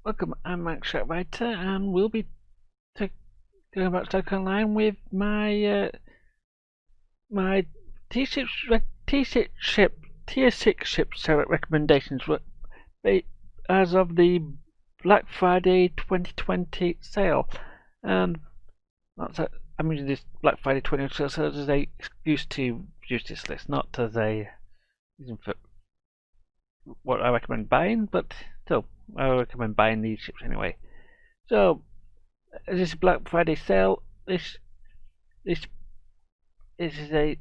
Welcome, I'm Max Writer, and we'll be going about Stoke Online with my T6 T6 ship Tier 6 ship recommendations as of the Black Friday 2020 sale, and I'm using this Black Friday 2020 sale as a excuse to produce this list, not as a reason for what I recommend buying, but still, I recommend buying these ships anyway. So, this is Black Friday sale. This is a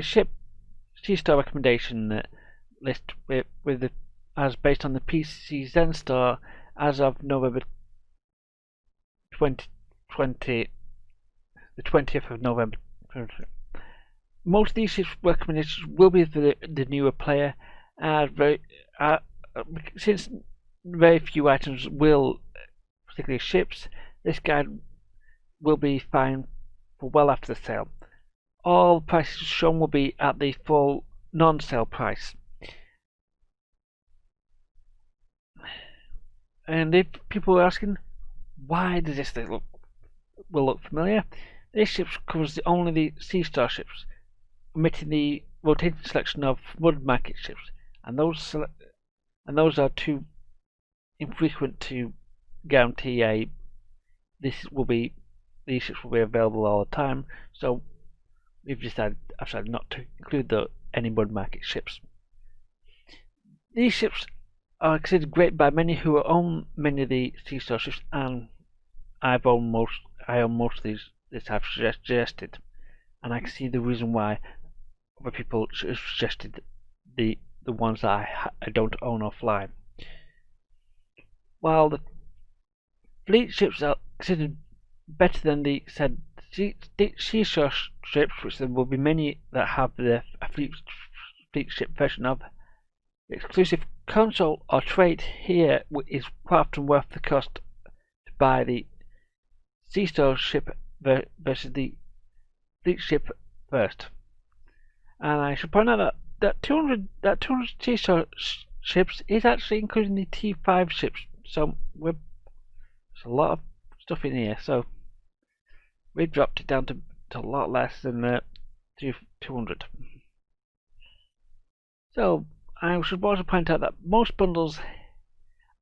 ship C-Star recommendation list with the, as based on the PC Zen Star as of November 2020, the 20th of November. Most of these ships recommendations will be for the newer player, since very few items will, particularly ships, this guide will be fine for well after the sale. All prices shown will be at the full non-sale price. And if people are asking, why does this thing look familiar? This ship covers only the C-Star ships, omitting the rotating selection of mud market ships, and those are too infrequent to guarantee these ships will be available all the time. So I've decided not to include any mud market ships. These ships are considered great by many who own many of the C-Star ships, and I own most of these I've suggested, and I can see the reason why other people have suggested the ones that I don't own or fly. While the fleet ships are considered better than the said C-Star ships, which there will be many that have a fleet ship version of, the exclusive console or trait here is quite often worth the cost to buy the C-Star ship versus the fleet ship first. And I should point out that 200 C-Star ships is actually including the T5 ships, so there's a lot of stuff in here. So we dropped it down to a lot less than 200. So I should also point out that most bundles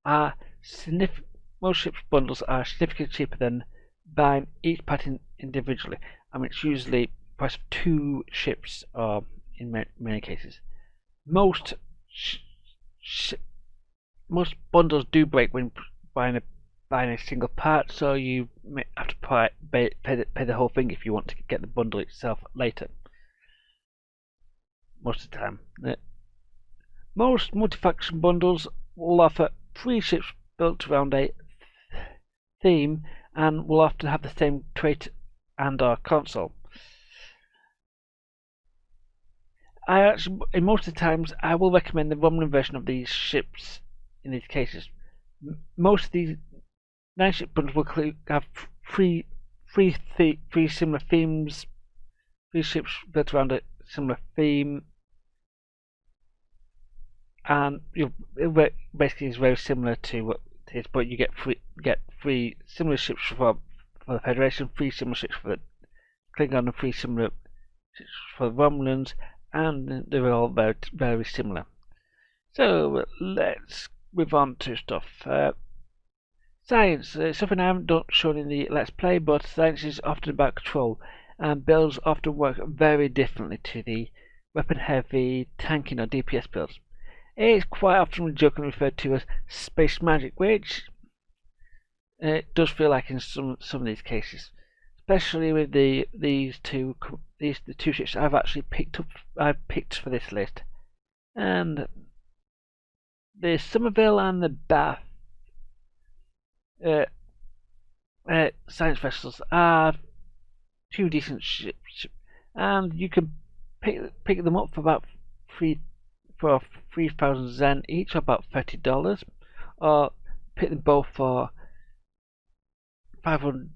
are most ships bundles are significantly cheaper than buying each pattern individually. I mean, it's usually the price of 2 ships, or in many cases. Most bundles do break when buying a single part, so you may have to pay the whole thing if you want to get the bundle itself later. Most of the time. Most multi-faction bundles will offer 3 ships built around a theme and will often have the same trait and or console. In most of the times, I will recommend the Romulan version of these ships in these cases. Most of these 9-ship bundles will have three similar themes, 3 ships built around a similar theme, and basically it's very similar to what it is, but you get 3 similar ships for the Federation, 3 similar ships for the Klingon, and 3 similar ships for the Romulans, and they're all very, very similar. So let's move on to stuff. Science, something I haven't shown in the Let's Play, but science is often about control, and builds often work very differently to the weapon-heavy tanking or DPS builds. It is quite often jokingly referred to as space magic, which it does feel like in some of these cases, especially with these two ships I've actually picked for this list, and the Somerville and the Bath science vessels are 2 decent ships, and you can pick them up for about 3,000 Zen each, or about $30, or pick them both for 5,000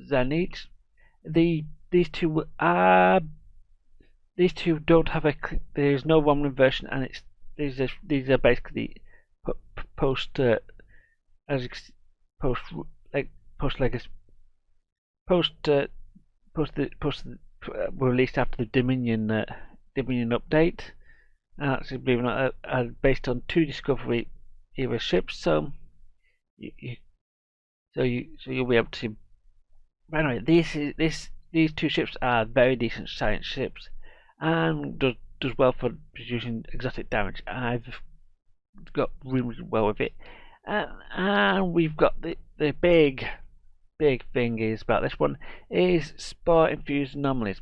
Zen each. These two don't have there is no Romulan version, and these are basically post as post like post legacy post were released after the Dominion update. Actually, believe it or not, are based on 2 Discovery era ships. So you'll be able to. Anyway, these 2 ships are very decent science ships, and does well for producing exotic damage. I've got really well with it, and we've got the big thing is about this one is spore infused anomalies.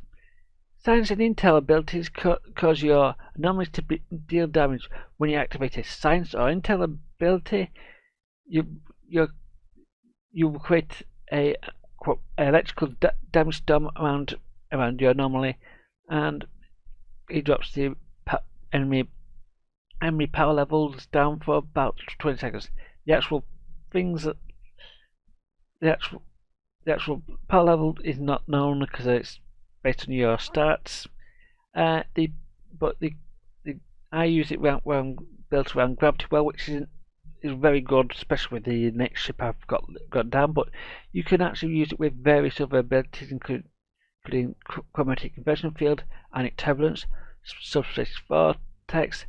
Science and intel abilities cause your anomalies to deal damage when you activate a science or intel ability. You will create a electrical damage storm around your anomaly, and it drops the enemy power levels down for about 20 seconds. The actual things that the actual power level is not known because it's based on your stats. I use it built around Gravity Well, which is very good, especially with the next ship I've got down. But you can actually use it with various other abilities, including chromatic conversion field, ionic turbulence, subspace vortex,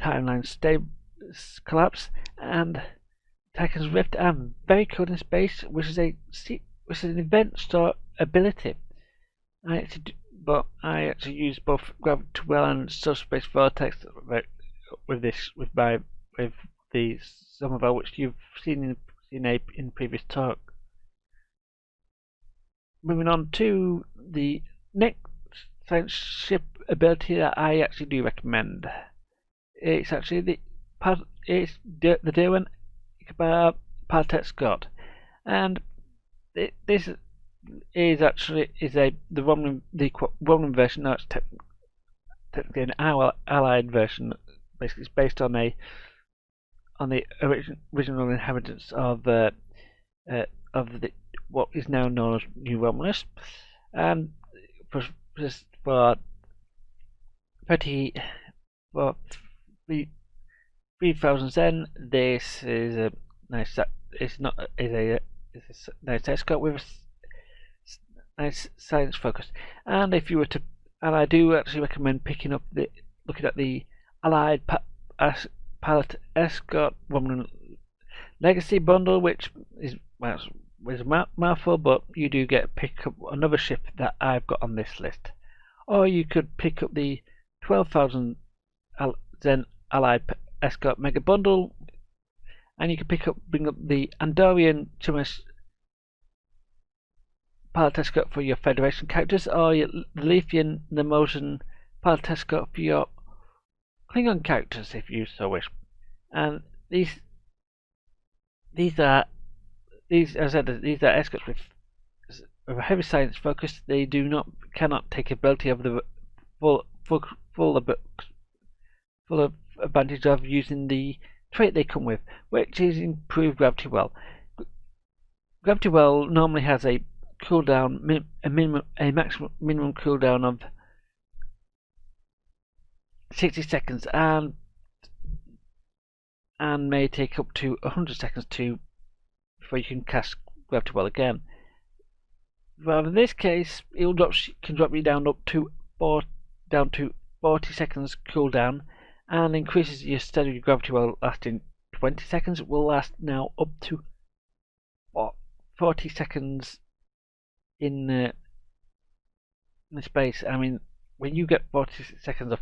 timeline collapse, and Titan's Rift, and very cold in space, which is an event store ability. I actually use both Gravity Well and Subspace Vortex with the Somerville, which you've seen in previous talk. Moving on to the next science ship ability that I actually do recommend. It's actually the Derwent Partet Scott, and this is actually the Romulan version. No, it's technically an allied version. Basically, it's based on the original inhabitants of what is now known as New Romulus, and for 3,000 Zen, this is a nice. It's a nice escort with a nice science focus. And if you were to, and I do actually recommend looking at the Allied Pilot Escort Romulan Legacy bundle, which is a mouthful, but you do pick up another ship that I've got on this list. Or you could pick up the 12,000 Zen Allied Escort Mega Bundle, and you can bring up the Andorian Chumash Pilot Escort for your Federation characters, or the Lethean Nemosan Pilot Escort for your Klingon characters, if you so wish. And these are escorts with a heavy science focus. They cannot take ability of the full advantage of using the trait they come with, which is improved Gravity Well. Gravity Well normally has a cooldown, maximum minimum cooldown of 60 seconds, and may take up to 100 seconds before you can cast Gravity Well again. Well, in this case, it can drop you down to 40 seconds cooldown, and increases your steady Gravity Well lasting 20 seconds. It will last now up to 40 seconds in space. I mean, when you get 40 seconds of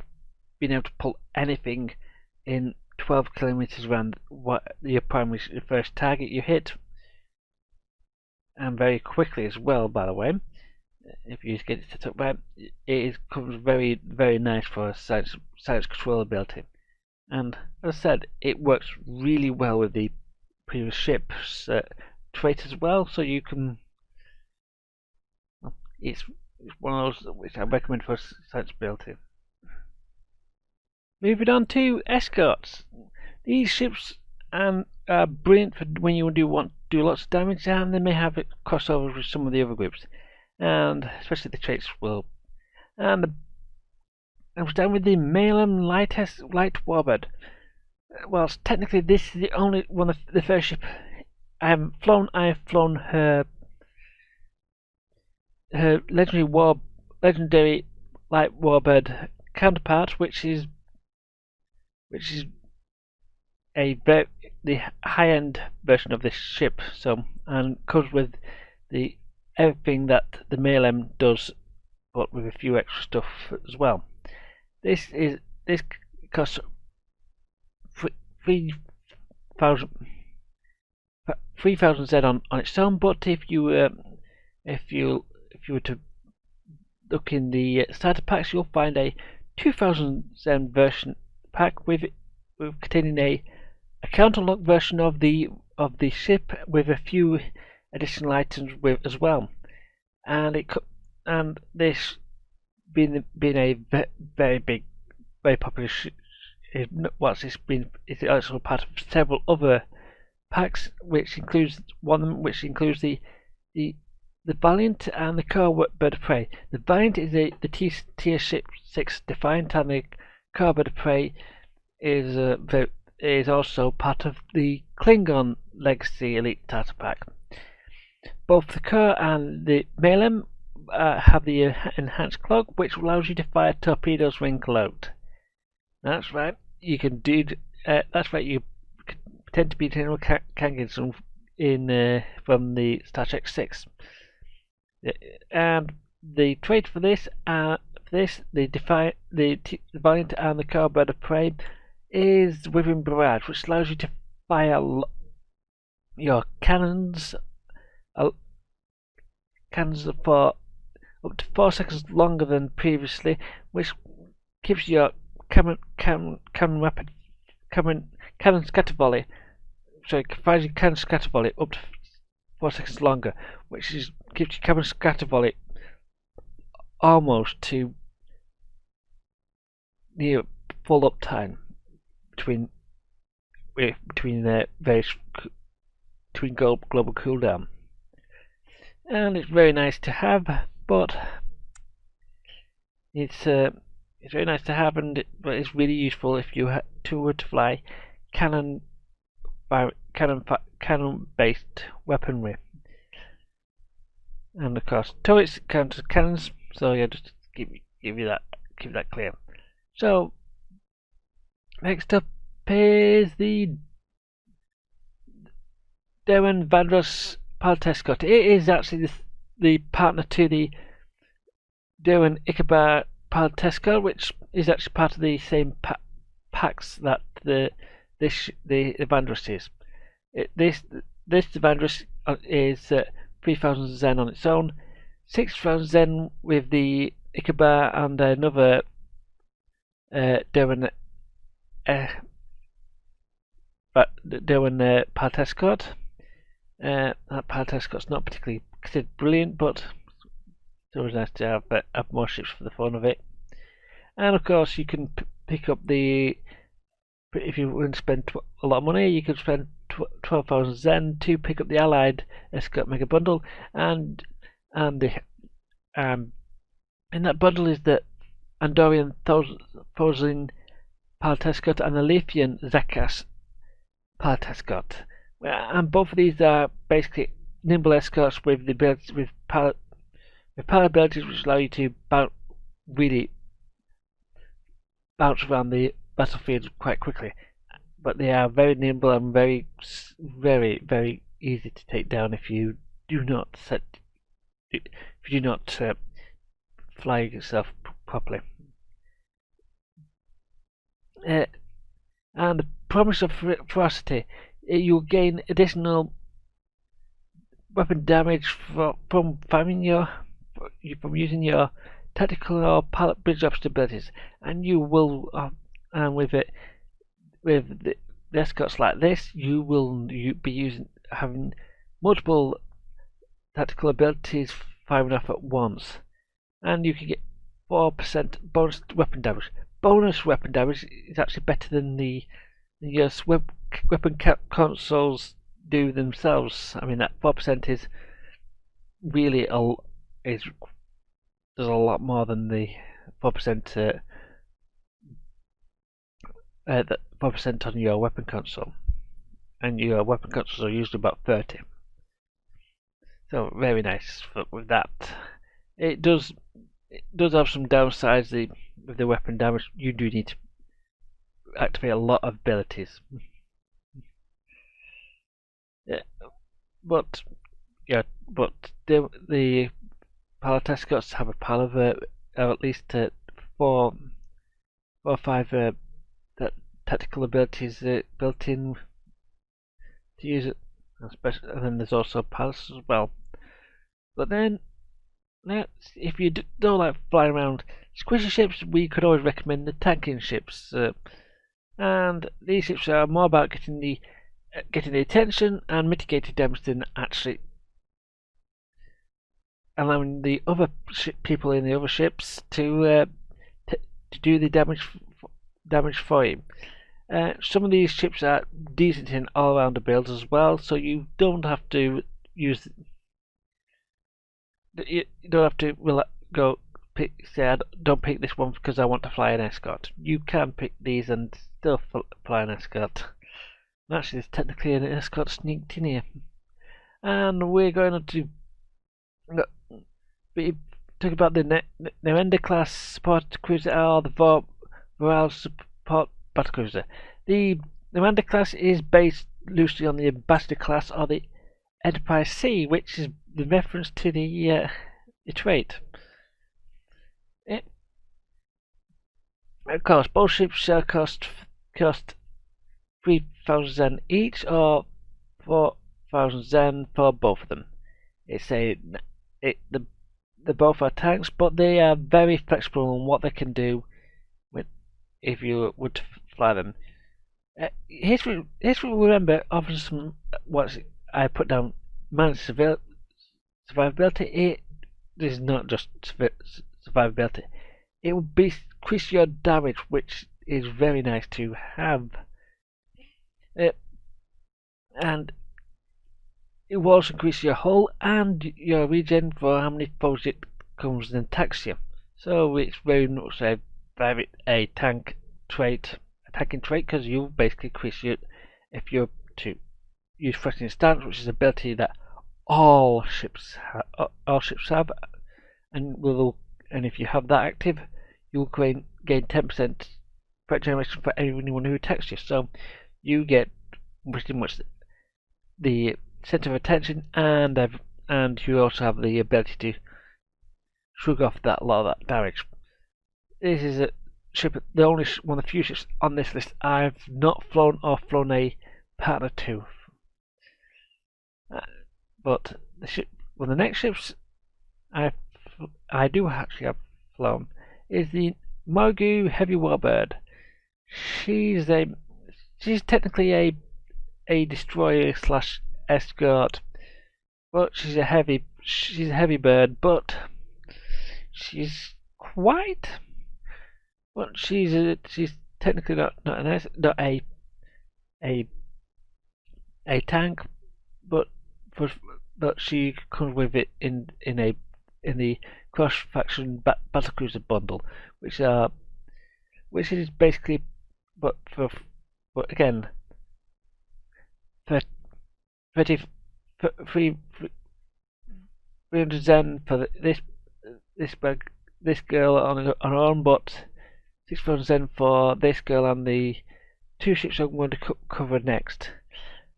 being able to pull anything in 12 kilometers around your first target you hit, and very quickly as well, by the way, if you get it set up right, it comes very, very nice for a science control ability. And as I said, it works really well with the previous ship's trait as well, so you can. It's one of those which I recommend for science ability. Moving on to escorts. These ships are brilliant for when you want to do lots of damage, and they may have crossovers with some of the other groups, and especially the traits will. And I was down with the Malum Light Warbird. whilst technically this is the only one of the first ship I have flown her legendary light warbird counterpart, which is the high-end version of this ship. So, and comes with the everything that the Malem does, but with a few extra stuff as well. This costs 3,000 Z on its own, but if you were to look in the starter packs, you'll find a 2,000 Z version pack with containing a counter-lock version of the ship with a few additional items with as well, and this being a very big, very popular it's also part of several other packs, which includes the Valiant and the Car Bird of Prey. The Valiant is the tier 6 Defiant, and the Car Bird of Prey is also part of the Klingon Legacy Elite Starter Pack. Both the Car and the Malem have the enhanced cloak, which allows you to fire torpedoes when cloaked. That's right. You can do. That's right. You pretend to be General Kanginson from the Star Trek 6. And the trait for this, the Valiant and the Car Bird of Prey is Withering Barrage, which allows you to fire your cannons for up to 4 seconds longer than previously, which gives your cannon scatter volley. Sorry, provides your cannon scatter volley up to 4 seconds longer, which gives your cannon scatter volley almost to near full uptime between global cooldown, and it's very nice to have. But it's very nice to have, but it's really useful if you were to fly cannon-based weaponry, and of course turrets count as cannons. So yeah, just keep that clear. So next up is the Darren Vandross Paltescott. It is actually the partner to the Darren Ichabod Paltescott, which is actually part of the same packs that the Vandross is. This Vandross is 3,000 Zen on its own, 6,000 Zen with the Ichabod and another Darren Paltescott. That Paltescott's not particularly considered brilliant, but it's always nice to have more ships for the fun of it. And of course, you can pick up if you want to spend a lot of money, you can spend 12,000 Zen to pick up the Allied Escort Mega Bundle, and in that bundle is the Andorian Thorazine Paltescott and the Lethean Zakas Paltescott. And both of these are basically nimble escorts with power abilities which allow you to really bounce around the battlefield quite quickly. But they are very nimble and very, very, very easy to take down if you do not fly yourself properly. And the promise of ferocity. You'll gain additional weapon damage from using your tactical or pilot bridge option abilities, and you will and with the escorts like this, you will be having multiple tactical abilities firing off at once, and you can get 4% bonus weapon damage. Bonus weapon damage is actually better than the weapon consoles do themselves. I mean, that 4% is really does a lot more than the 4% the 4% on your weapon console, and your weapon consoles are usually about 30. So very nice with that. It does have some downsides. With the weapon damage, you do need to activate a lot of abilities. Yeah, but the Palette Escorts have a pile of at least 4 or 5 tactical abilities built in to use it, especially, and then there's also palace as well. But then, if you don't like flying around squishy ships, we could always recommend the tanking ships, and these ships are more about getting the attention and mitigating damage than actually allowing the other people in the other ships to do the damage for you. Some of these ships are decent in all-rounder builds as well, so you don't have to use. You don't have to go say I don't pick this one because I want to fly an escort. You can pick these and still fly an escort. And actually, there's technically an escort sneaked in here, and we're going to talk about the Narendra class support cruiser or the Voral support battlecruiser. The Narendra class is based loosely on the Ambassador class or the Enterprise C, which is the reference to the trait. Of course, both ships shall cost 3,000 Zen each, or 4,000 Zen for both of them. They both are tanks, but they are very flexible on what they can do if you would fly them. Here's what remember offers some what I put down: managed survivability. It is not just survivability. It will increase your damage, which is very nice to have. And it will also increase your hull and your regen for how many foes it comes and attacks you. So it's very much a attacking trait, because you basically increase your, if you're to use threatening stance, which is an ability that all ships have, and if you have that active, you'll gain 10% threat generation for anyone who attacks you. So you get pretty much the center of attention, and you also have the ability to shrug off a lot of that damage. This is a ship, the only one of the few ships on this list I've not flown or flown a partner to. But the next ships I do actually have flown is the Margu Heavy Warbird. She's technically a destroyer / escort, but she's a heavy bird, but she's technically not a tank, but she comes with it in the cross faction battlecruiser bundle, which is basically, but again, 300 Zen for this girl on her own, but 6,000 Zen for this girl and the two ships I'm going to cover next.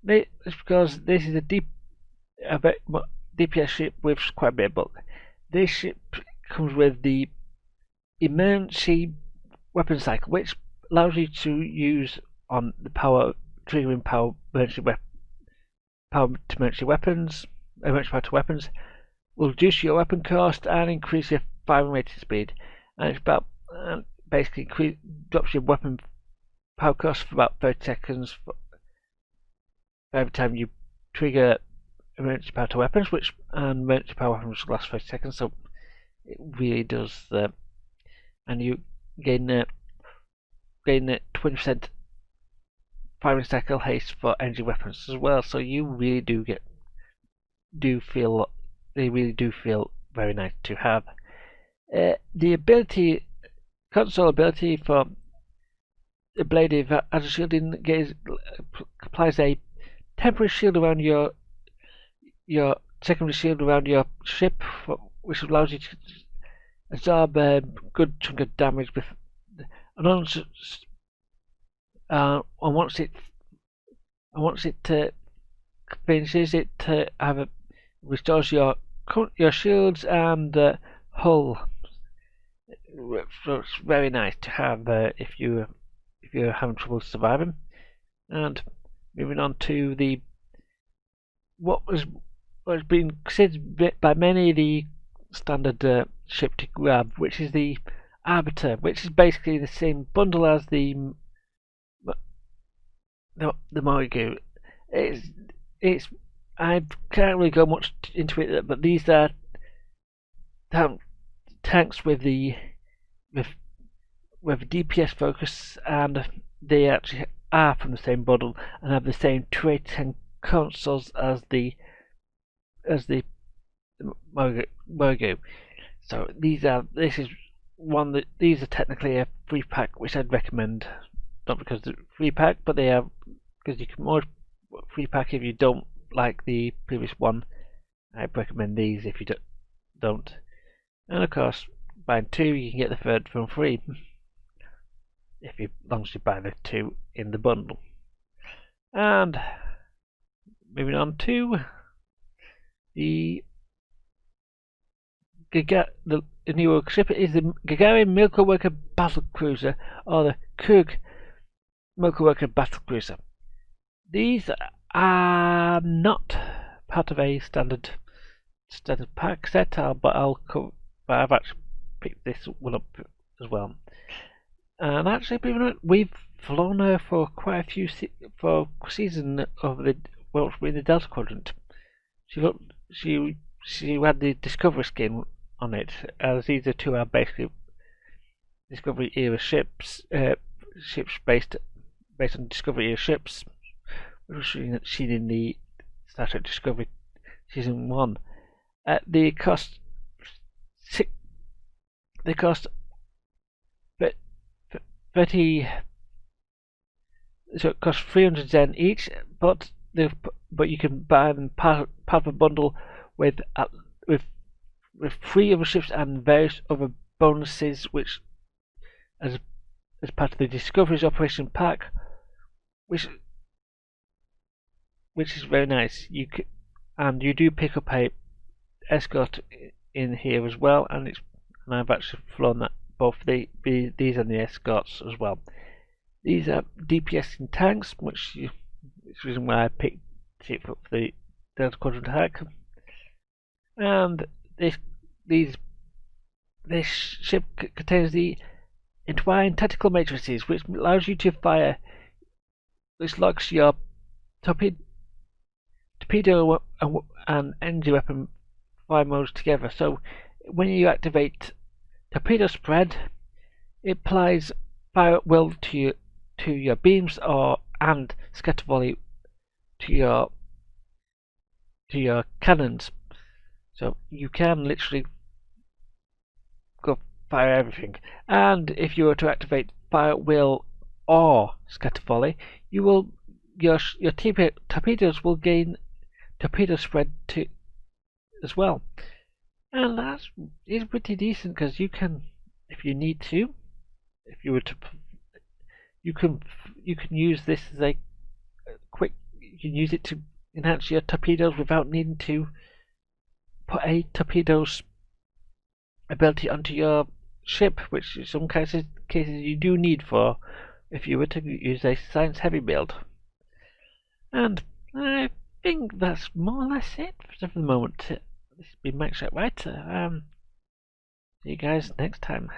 It's because this is a DPS ship with quite a bit of bulk. This ship comes with the emergency weapon cycle, which allows you to use on the triggering power to emergency weapons. Emergency power to weapons will reduce your weapon cost and increase your firing rating speed, and it's about basically drops your weapon power cost for about 30 seconds for every time you trigger emergency power to weapons, and emergency power weapons last 30 seconds, so it really does. And you gain 20% firing cycle haste for energy weapons as well. So you really they really do feel very nice to have. The console ability for the blade as a shielding applies a temporary shield around your secondary shield around your ship, which allows you to absorb a good chunk of damage with. And once it finishes, it restores your shields and hull. So it's very nice to have if you're having trouble surviving. And moving on to what has been considered by many the standard ship to grab, which is the Arbiter, which is basically the same bundle as the Morrigu. It's I can't really go much into it, but these are tanks with DPS focus, and they actually are from the same bundle and have the same traits and consoles as the Morrigu. So these are technically a free pack, which I'd recommend. Not because they're free pack, but they are because you can more free pack if you don't like the previous one. I'd recommend these if you don't. And of course, buying two, you can get the third for free. As long as you buy the two in the bundle. And moving on to the new ship is the Gagarin Milko Worker Battle Cruiser, or the Kug Milko Worker Battle Cruiser. These are not part of a standard pack set, but I've actually picked this one up as well. And actually, we've flown her for quite a few for season of the in the Delta Quadrant. She had the Discovery skin on it, as these two are basically Discovery era ships, based on Discovery era ships, which was seen in the Star Trek Discovery season 1. They cost 30. So it costs 300 Zen each, but you can buy them part of a bundle with 3 other ships and various other bonuses, which as part of the Discovery's Operation Pack, which is very nice. You do pick up a escort in here as well, and I've actually flown that both these and the escorts as well. These are DPS in tanks, which is the reason why I picked it up for the Delta Quadrant hack. And this ship contains the entwined tactical matrices, which allows you to fire, which locks your torpedo and engine weapon fire modes together. So when you activate torpedo spread, it applies fire at will to your beams and scatter volley to your cannons. So you can literally go fire everything. And if you were to activate fire at will or scatter volley, your torpedoes will gain torpedo spread as well. And it's pretty decent, because you can, if you need to, you can use this as a quick. You can use it to enhance your torpedoes without needing to put a torpedoes ability onto your ship, which in some cases you do need for if you were to use a science heavy build. And I think that's more or less it for the moment. This has been Mike White. See you guys next time.